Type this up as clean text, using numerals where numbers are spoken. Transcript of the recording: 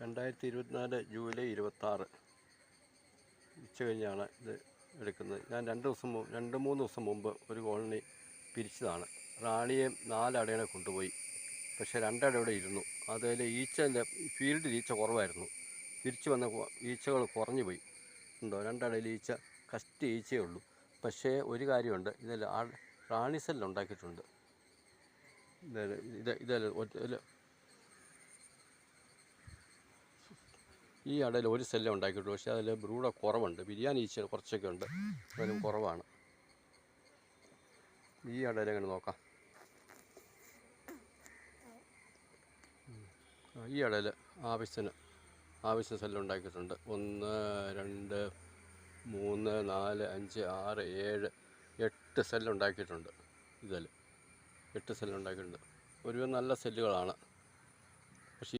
2024 July 26 ഉച്ച കഴിഞ്ഞാണ് ഇത് എടുക്കുന്നത്. ഞാൻ 2-3 ദിവസം മുമ്പ് ഒരു കോളനി പിരിച്ചതാണ്. റാണിയെ 4 അടേനെ കൊണ്ടുപോയി. പക്ഷേ 2 അട ഇവിടെ ഇരുന്നു. അതിൽ ഫീൽഡിൽ ഈച്ച കുറവായിരുന്നു. തിരിച്ചു വന്ന ഈച്ചകൾ കുറഞ്ഞു പോയി. ഉണ്ടോ, 2 അടയിൽ ഈച്ച കഷ്ടി ഈച്ചയേ ഉള്ളൂ. പക്ഷേ ഒരു കാര്യമുണ്ട്, ഇതിൽ റാണി സെല്ലുണ്ടാക്കിയിട്ടുണ്ട്. ഈ അടയിൽ ഒരു സെല്ല് ഉണ്ടാക്കിയിട്ടുള്ളൂ. പക്ഷേ അതിൽ ബ്രൂഡ് കുറവുണ്ട്. ബിരിയാണി ഈച്ച കുറച്ചൊക്കെ ഉണ്ട്, അതിലും കുറവാണ്. ഈ അടയിൽ എങ്ങനെ നോക്കാം. ഈ അടയിൽ ആവശ്യത്തിന് സെല്ല് ഉണ്ടാക്കിയിട്ടുണ്ട്. 1 2 3 4 5 6 7 8 സെല്ല് ഉണ്ടാക്കിയിട്ടുണ്ട്. ഇതിൽ 8 സെല്ല് ഉണ്ടാക്കിയിട്ടുണ്ട്. ഒരുവിധം നല്ല സെല്ലുകളാണ്.